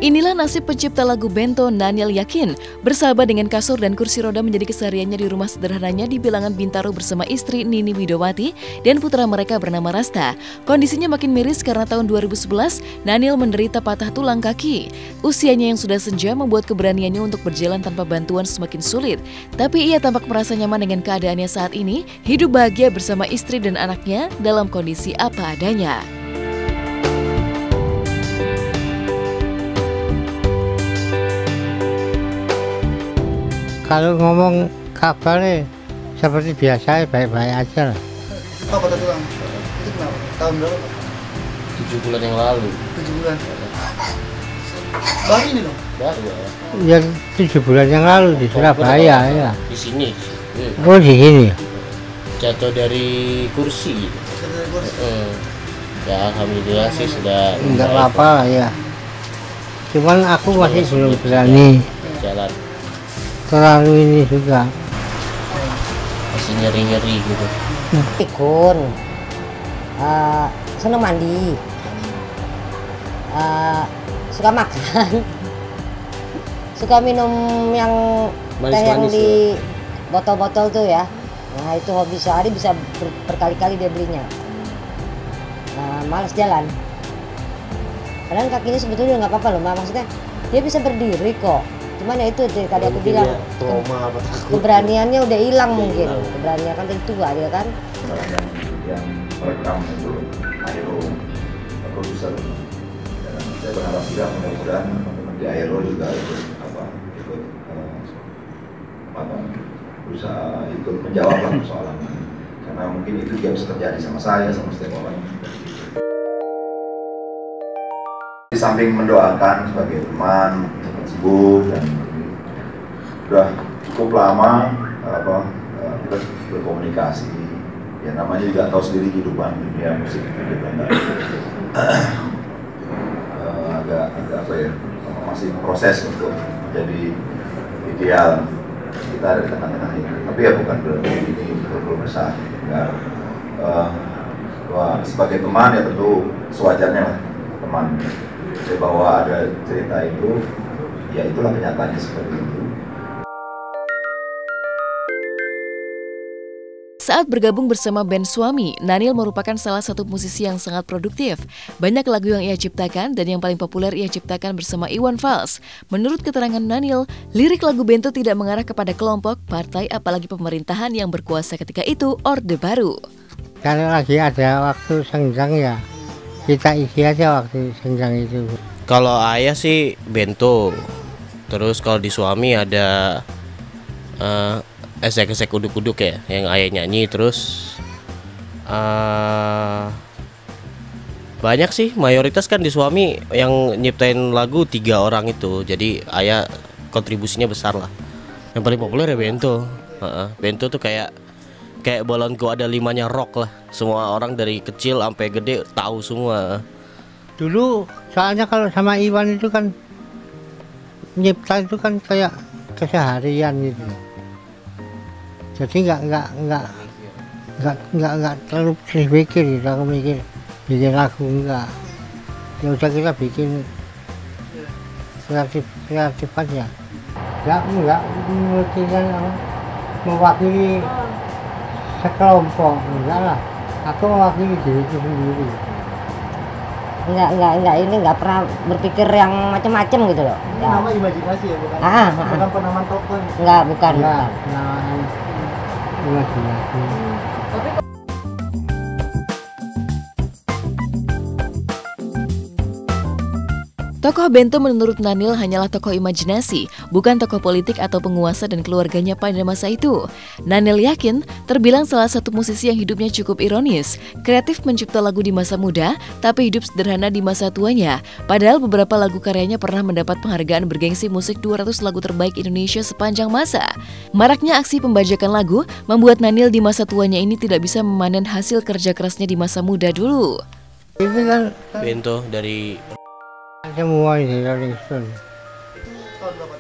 Inilah nasib pencipta lagu Bento, Naniel Yakin. Bersahabat dengan kasur dan kursi roda menjadi kesehariannya di rumah sederhananya di Bilangan Bintaro bersama istri Nini Widowati dan putra mereka bernama Rasta. Kondisinya makin miris karena tahun 2011, Naniel menderita patah tulang kaki. Usianya yang sudah senja membuat keberaniannya untuk berjalan tanpa bantuan semakin sulit. Tapi ia tampak merasa nyaman dengan keadaannya saat ini, hidup bahagia bersama istri dan anaknya dalam kondisi apa adanya. Kalau ngomong kabarnya seperti biasa, baik-baik aja lah. Apa patah tulang? Itu kenapa? Tahun berapa Pak? 7 bulan yang lalu. 7 bulan? Baru ini dong? Baru ya. Yang 7 bulan yang lalu di Surabaya ya. Di sini. Oh di sini. Jatuh dari kursi. Jatuh dari kursi? Ya alhamdulillah sih sudah. Enggak apa-apa ya. Cuman aku masih belum berani jalan. Terlalu ini juga. Masih nyeri-nyeri gitu. Pikun, seneng mandi, suka makan, suka minum yang teh yang di botol-botol tuh ya. Nah itu hobi sehari bisa berkali-kali dia belinya. Malas jalan. Padahal kakinya sebetulnya nggak apa-apa loh, maksudnya dia bisa berdiri kok. Cuman ya itu tadi aku bilang keberaniannya udah hilang mungkin. Keberanian kan dari tua dia kan. Yang merekam itu Aero produser, dan saya berharap juga mudah-mudahan teman-teman di Aero juga ikut berusaha ikut menjawab persoalan ini, karena mungkin itu juga bisa terjadi sama saya, sama setiap orang. Di samping mendoakan sebagai teman cepat sembuh, dan sudah cukup lama kita berkomunikasi. Ya namanya juga tahu sendiri kehidupan dunia musik gitu kan. agak apa ya, masih proses untuk menjadi ideal. Kita ada di tengah-tengah ini, tapi ya bukan berarti ini perlu besar. Ya, sebagai teman ya tentu sewajarnya lah teman. Jadi bahwa ada cerita itu, ya itulah kenyataannya seperti itu. Saat bergabung bersama band Suami, Naniel merupakan salah satu musisi yang sangat produktif. Banyak lagu yang ia ciptakan dan yang paling populer ia ciptakan bersama Iwan Fals. Menurut keterangan Naniel, lirik lagu Bento tidak mengarah kepada kelompok, partai, apalagi pemerintahan yang berkuasa ketika itu, Orde Baru. Kalau lagi ada waktu senggang ya, kita isi aja waktu senggang itu. Kalau ayah sih Bento. Terus kalau di Suami ada esek-esek uduk-uduk ya yang ayah nyanyi. Terus banyak sih, mayoritas kan di Suami yang nyiptain lagu 3 orang itu. Jadi ayah kontribusinya besar lah. Yang paling populer ya Bento. Bento tuh kayak balonku ada 5-nya rock lah. Semua orang dari kecil sampai gede tahu semua. Dulu soalnya kalau sama Iwan itu kan nyipta itu kan kayak keseharian gitu. Jadi nggak terlalu pikir gitu. Aku mikir bikin lagu enggak. Ya udah kita bikin kreatif aja. Enggak mewakili sekelompok, enggak lah. Aku mewakili diriku sendiri. Enggak pernah berpikir yang macam-macam gitu loh. Ini nama imajinasi ya, bukan? Bukan penamaan tokoh. Bukan. Imajinasi. Tokoh Bento menurut Naniel hanyalah tokoh imajinasi, bukan tokoh politik atau penguasa dan keluarganya pada masa itu. Naniel yakin terbilang salah satu musisi yang hidupnya cukup ironis, kreatif mencipta lagu di masa muda, tapi hidup sederhana di masa tuanya. Padahal beberapa lagu karyanya pernah mendapat penghargaan bergengsi musik 200 lagu terbaik Indonesia sepanjang masa. Maraknya aksi pembajakan lagu membuat Naniel di masa tuanya ini tidak bisa memanen hasil kerja kerasnya di masa muda dulu. Itu kan Bento dari semua ini Rolling Stone. Tahun berapa?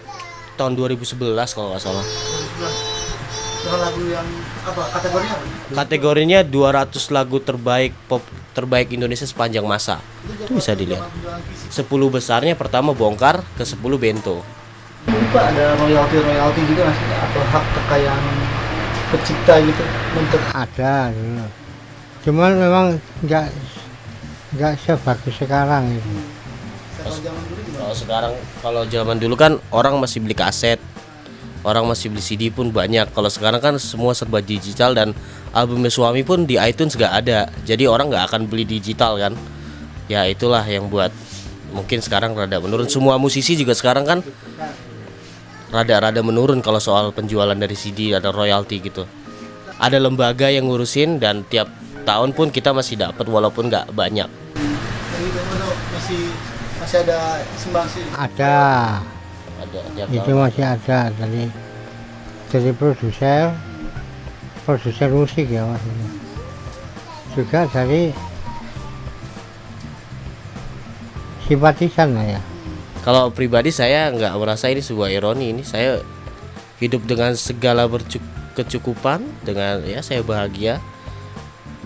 tahun 2011 kalau nggak salah. 2011. Dengan lagu yang apa? Kategorinya apa? Kategorinya 200 lagu terbaik pop terbaik Indonesia sepanjang masa. Itu bisa dilihat. 10 besarnya pertama bongkar, ke 10 Bento. Lupa ada royalti juga nggak sih? Atau hak kekayaan pencipta gitu untuk Ada dulu. Cuman memang nggak sebagus sekarang itu. kalau zaman dulu gimana? Kalau sekarang, kalau zaman dulu kan orang masih beli kaset, orang masih beli CD pun banyak. Kalau sekarang kan semua serba digital dan albumnya Suami pun di iTunes nggak ada. Jadi orang nggak akan beli digital kan. Ya itulah yang buat mungkin sekarang rada menurun. Semua musisi juga sekarang kan rada menurun kalau soal penjualan dari CD, ada royalti gitu. Ada lembaga yang ngurusin dan tiap tahun pun kita masih dapat walaupun nggak banyak. Jadi itu masih ada sumbangsi. Ada Tiap itu tahun. masih ada dari produser musik ya maksudnya, juga dari simpatisan lah ya. Kalau pribadi saya nggak merasa ini sebuah ironi. Ini saya hidup dengan segala kecukupan, dengan ya saya bahagia.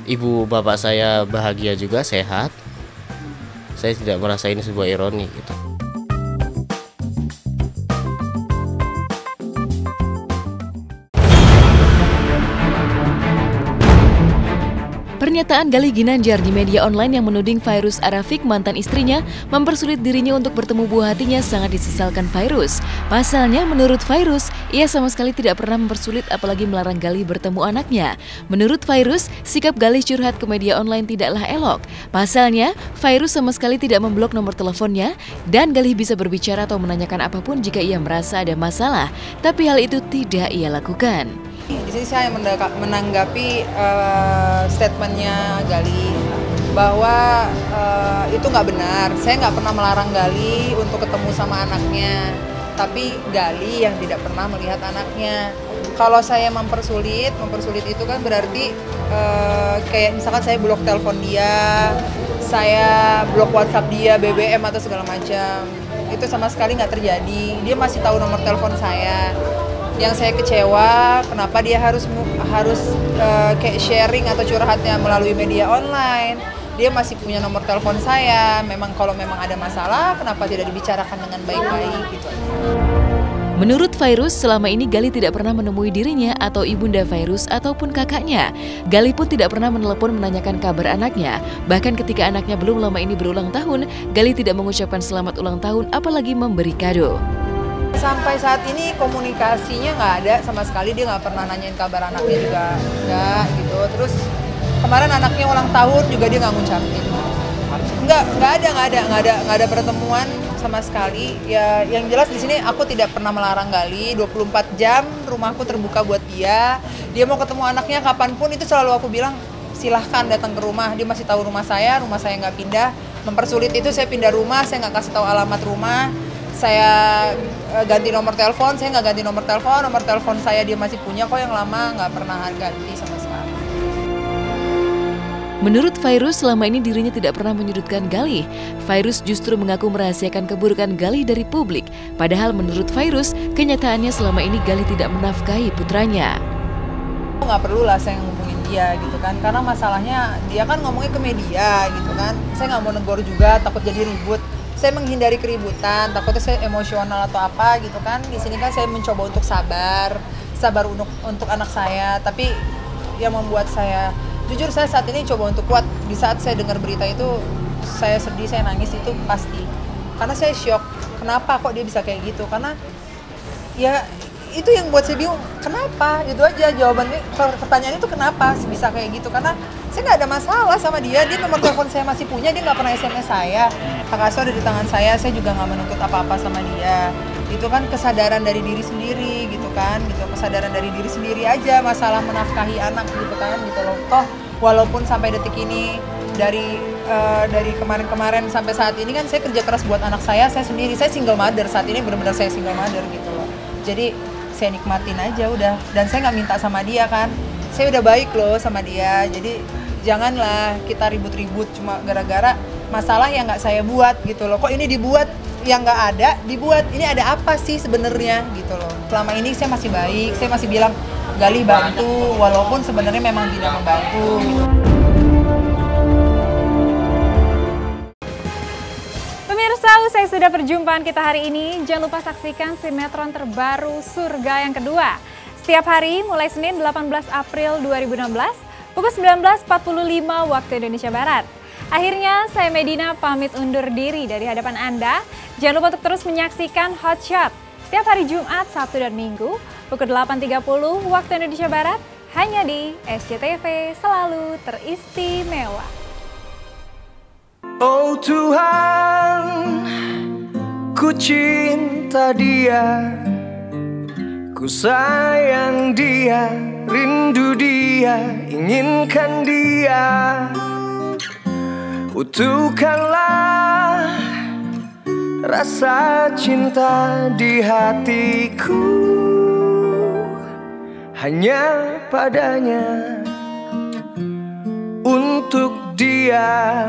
Ibu bapak saya bahagia juga, sehat. Saya tidak merasa ini sebuah ironi gitu. Pernyataan Galih Ginanjar di media online yang menuding Fairuz Arafik, mantan istrinya, mempersulit dirinya untuk bertemu buah hatinya sangat disesalkan Fairuz. Pasalnya, menurut Fairuz, ia sama sekali tidak pernah mempersulit apalagi melarang Galih bertemu anaknya. Menurut Fairuz, sikap Galih curhat ke media online tidaklah elok. Pasalnya, Fairuz sama sekali tidak memblok nomor teleponnya dan Galih bisa berbicara atau menanyakan apapun jika ia merasa ada masalah. Tapi hal itu tidak ia lakukan. Di sini saya menanggapi statementnya Gali bahwa itu nggak benar. Saya nggak pernah melarang Gali untuk ketemu sama anaknya, tapi Gali yang tidak pernah melihat anaknya. Kalau saya mempersulit itu kan berarti kayak misalkan saya blok telepon dia, saya blok WhatsApp dia, BBM atau segala macam. Itu sama sekali nggak terjadi. Dia masih tahu nomor telepon saya. Yang saya kecewa, kenapa dia harus kayak sharing atau curhatnya melalui media online. Dia masih punya nomor telepon saya. Kalau memang ada masalah, kenapa tidak dibicarakan dengan baik-baik gitu. Menurut Fairuz, selama ini Gali tidak pernah menemui dirinya atau ibunda Fairuz ataupun kakaknya. Gali pun tidak pernah menelepon menanyakan kabar anaknya. Bahkan ketika anaknya belum lama ini berulang tahun, Gali tidak mengucapkan selamat ulang tahun apalagi memberi kado. Sampai saat ini komunikasinya nggak ada sama sekali. Dia nggak pernah nanyain kabar anaknya juga nggak gitu. Terus kemarin anaknya ulang tahun juga dia nggak ngucapin. Nggak ada pertemuan sama sekali. Ya yang jelas di sini aku tidak pernah melarang Gali. 24 jam rumahku terbuka buat dia. Dia mau ketemu anaknya kapanpun itu selalu aku bilang silahkan datang ke rumah. Dia masih tahu rumah saya nggak pindah. Mempersulit itu saya pindah rumah, saya nggak kasih tahu alamat rumah. Saya ganti nomor telepon, saya nggak ganti nomor telepon saya dia masih punya kok yang lama, nggak pernah ganti sama sekali. Menurut Fairuz, selama ini dirinya tidak pernah menyudutkan Galih. Fairuz justru mengaku merahasiakan keburukan Galih dari publik. Padahal menurut Fairuz, kenyataannya selama ini Galih tidak menafkahi putranya. Nggak perlu lah saya ngomongin dia gitu kan, karena masalahnya dia kan ngomongnya ke media gitu kan. Saya nggak mau negor juga, takut jadi ribut. Saya menghindari keributan, takutnya saya emosional atau apa gitu kan. Di sini kan saya mencoba untuk sabar untuk anak saya. Tapi yang membuat saya, jujur saya saat ini coba untuk kuat. Di saat saya dengar berita itu, saya sedih, saya nangis itu pasti. Karena saya shock, kenapa kok dia bisa kayak gitu? Karena ya itu yang buat saya bingung, kenapa? Itu aja jawabannya, pertanyaan itu kenapa bisa kayak gitu? Karena saya nggak ada masalah sama dia nomor telepon saya masih punya, dia nggak pernah SMS saya. Hak asuh ada di tangan saya juga nggak menuntut apa-apa sama dia. Itu kan kesadaran dari diri sendiri gitu kan, gitu kesadaran dari diri sendiri aja, masalah menafkahi anak gitu kan, gitu loh. Toh walaupun sampai detik ini dari kemarin-kemarin sampai saat ini kan saya kerja keras buat anak saya sendiri, saya single mother saat ini, benar-benar saya single mother gitu loh. Jadi saya nikmatin aja udah, dan saya nggak minta sama dia kan, saya udah baik loh sama dia. Jadi janganlah kita ribut-ribut cuma gara-gara masalah yang nggak saya buat gitu loh. Kok ini dibuat, yang nggak ada dibuat, ini ada apa sih sebenarnya gitu loh. Selama ini saya masih baik, saya masih bilang Galih bantu, walaupun sebenarnya memang tidak membantu. Pemirsa, usai sudah perjumpaan kita hari ini, jangan lupa saksikan sinetron terbaru Surga yang kedua. Setiap hari mulai Senin 18 April 2016, pukul 19.45 waktu Indonesia Barat. Akhirnya saya Medina pamit undur diri dari hadapan Anda. Jangan lupa untuk terus menyaksikan Hot Shot setiap hari Jumat, Sabtu, dan Minggu, pukul 8.30 waktu Indonesia Barat, hanya di SCTV, selalu teristimewa. Oh Tuhan, ku cinta dia, ku sayang dia, rindu dia, inginkan dia. Utuhkanlah rasa cinta di hatiku, hanya padanya, untuk dia.